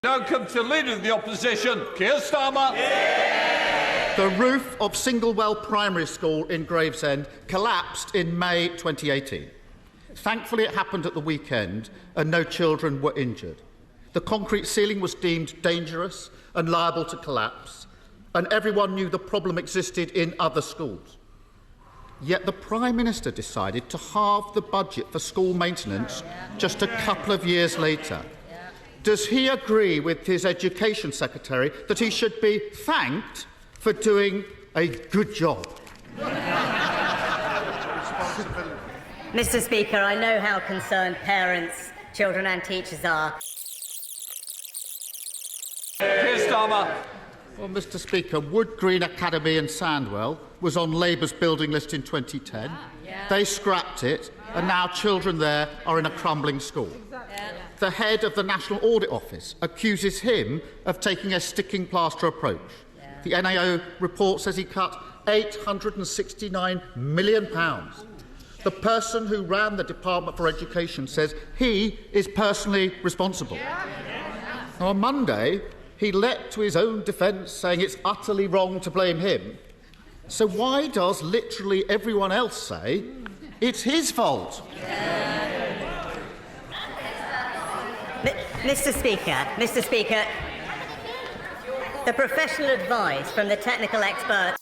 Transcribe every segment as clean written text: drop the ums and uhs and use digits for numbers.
Now come to Leader of the Opposition, Keir Starmer. The roof of Singlewell Primary School in Gravesend collapsed in May 2018. Thankfully, it happened at the weekend and no children were injured. The concrete ceiling was deemed dangerous and liable to collapse, and everyone knew the problem existed in other schools. Yet the Prime Minister decided to halve the budget for school maintenance just a couple of years later. Does he agree with his Education Secretary that he should be thanked for doing a good job? Mr. Speaker, I know how concerned parents, children and teachers are. Keir Starmer. Well, Mr. Speaker, Wood Green Academy in Sandwell was on Labour's building list in 2010. They scrapped it, and now children there are in a crumbling school. The head of the National Audit Office accuses him of taking a sticking plaster approach. The NAO report says he cut £869 million. The person who ran the Department for Education says he is personally responsible. Now, on Monday, he leapt to his own defence, saying it's utterly wrong to blame him. So why does literally everyone else say it's his fault? Mr. Speaker, the professional advice from the technical experts.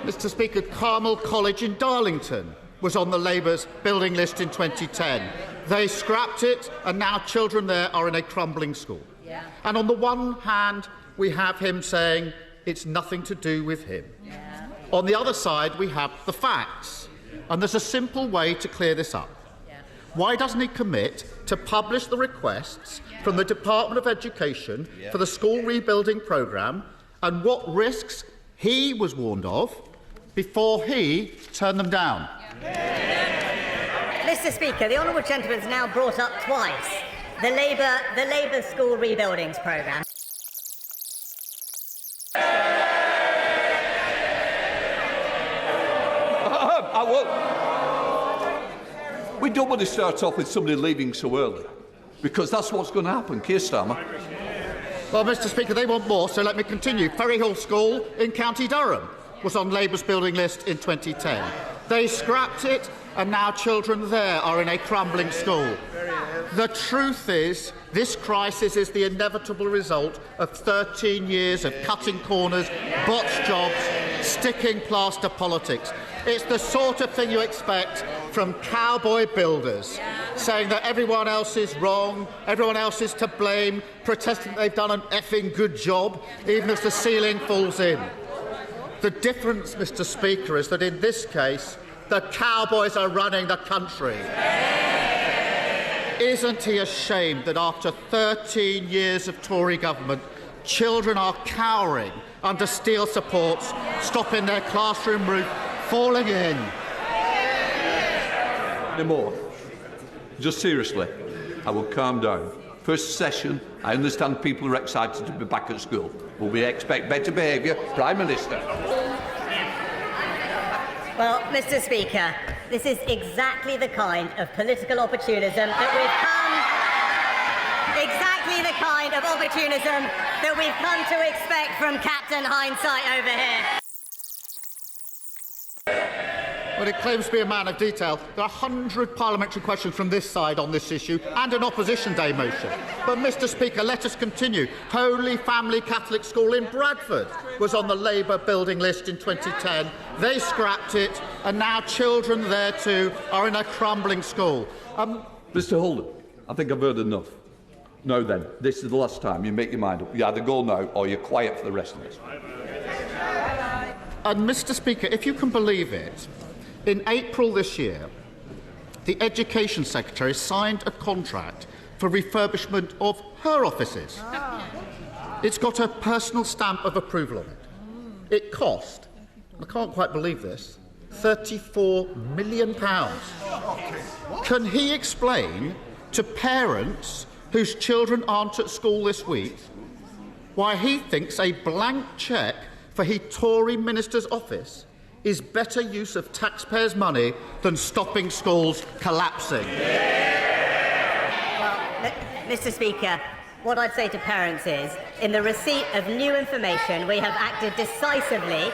Mr. Speaker, Carmel College in Darlington was on the Labour's building list in 2010. They scrapped it, and now children there are in a crumbling school. And on the one hand, we have him saying it's nothing to do with him. On the other side, we have the facts. And there's a simple way to clear this up. Why doesn't he commit to publish the requests from the Department of Education for the school rebuilding programme and what risks he was warned of before he turned them down? Mr. Speaker, the honourable gentleman has now brought up twice the Labour school rebuildings programme. We don't want to start off with somebody leaving so early, because that's what's going to happen, Keir Starmer. Well, Mr. Speaker, they want more, so let me continue. Ferryhill School in County Durham was on Labour's building list in 2010. They scrapped it, and now children there are in a crumbling school. The truth is, this crisis is the inevitable result of 13 years of cutting corners, botched jobs, sticking plaster politics. It's the sort of thing you expect from cowboy builders, saying that everyone else is wrong, everyone else is to blame, protesting that they've done an effing good job, even if the ceiling falls in. The difference, Mr. Speaker, is that in this case, the cowboys are running the country. Isn't he ashamed that after 13 years of Tory government, children are cowering under steel supports, stopping their classroom roof falling in? No more. Just seriously, I will calm down. First session, I understand people are excited to be back at school, but we expect better behaviour, Prime Minister. Well, Mr. Speaker, this is exactly the kind of political opportunism that we've come to expect from Captain Hindsight over here. Well, it claims to be a man of detail. There are 100 parliamentary questions from this side on this issue and an Opposition Day motion. But, Mr. Speaker, let us continue. Holy Family Catholic School in Bradford was on the Labour building list in 2010. They scrapped it, and now children there too are in a crumbling school. Mr. Holden, I think I've heard enough. No, then, this is the last time you make your mind up. You either go now or you're quiet for the rest of us. And, Mr. Speaker, if you can believe it, in April this year, the Education Secretary signed a contract for refurbishment of her offices. It's got her personal stamp of approval on it. It cost, I can't quite believe this, £34 million. Can he explain to parents whose children aren't at school this week why he thinks a blank cheque for his Tory minister's office is better use of taxpayers' money than stopping schools collapsing. Well, Mr. Speaker, what I'd say to parents is, in the receipt of new information, we have acted decisively.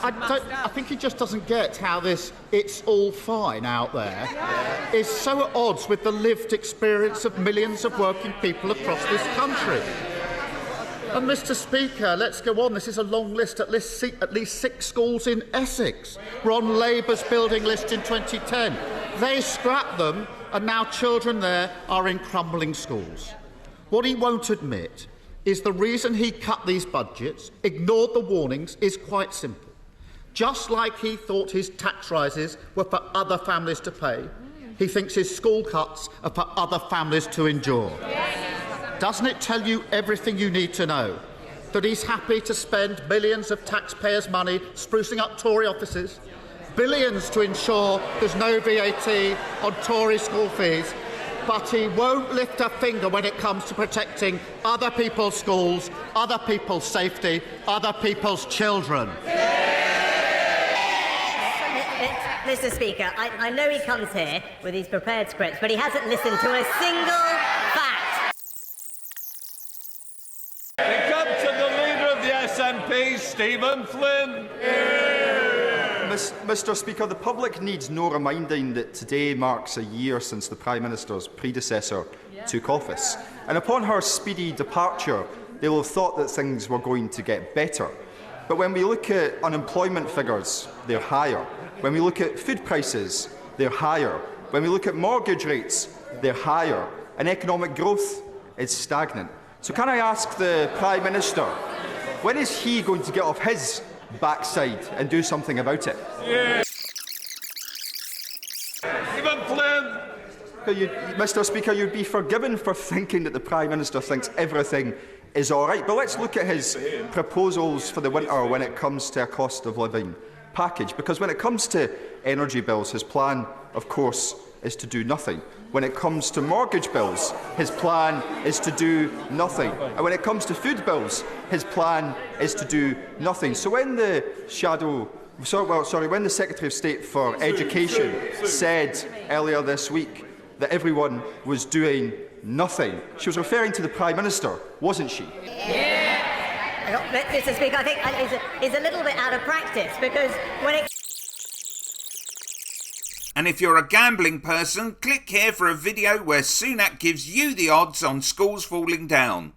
I think he just doesn't get how this "it's all fine" out there is so at odds with the lived experience of millions of working people across this country. And Mr. Speaker, let's go on. This is a long list. At least 6 schools in Essex were on Labour's building list in 2010. They scrapped them, and now children there are in crumbling schools. What he won't admit is the reason he cut these budgets, ignored the warnings, is quite simple. Just like he thought his tax rises were for other families to pay, he thinks his school cuts are for other families to endure. Doesn't it tell you everything you need to know? That he's happy to spend millions of taxpayers' money sprucing up Tory offices, billions to ensure there's no VAT on Tory school fees, but he won't lift a finger when it comes to protecting other people's schools, other people's safety, other people's children. Mr. Speaker, I know he comes here with his prepared scripts, but he hasn't listened to a single fact. We come to the leader of the SNP, Stephen Flynn. Mr. Speaker, the public needs no reminding that today marks a year since the Prime Minister's predecessor took office. And upon her speedy departure, they will have thought that things were going to get better. But when we look at unemployment figures, they're higher. When we look at food prices, they're higher. When we look at mortgage rates, they're higher. And economic growth is stagnant. So can I ask the Prime Minister, when is he going to get off his backside and do something about it? Yeah. Stephen Flynn. Mr. Speaker, you'd be forgiven for thinking that the Prime Minister thinks everything is all right. But let's look at his proposals for the winter when it comes to a cost of living package. Because when it comes to energy bills, his plan, of course, is to do nothing. When it comes to mortgage bills, his plan is to do nothing. And when it comes to food bills, his plan is to do nothing. So when the when the Secretary of State for Education said earlier this week that everyone was doing nothing, she was referring to the Prime Minister, wasn't she? Yeah. Mr. Speaker, I think he's a little bit out of practice, because when it... And if you're a gambling person, click here for a video where Sunak gives you the odds on schools falling down.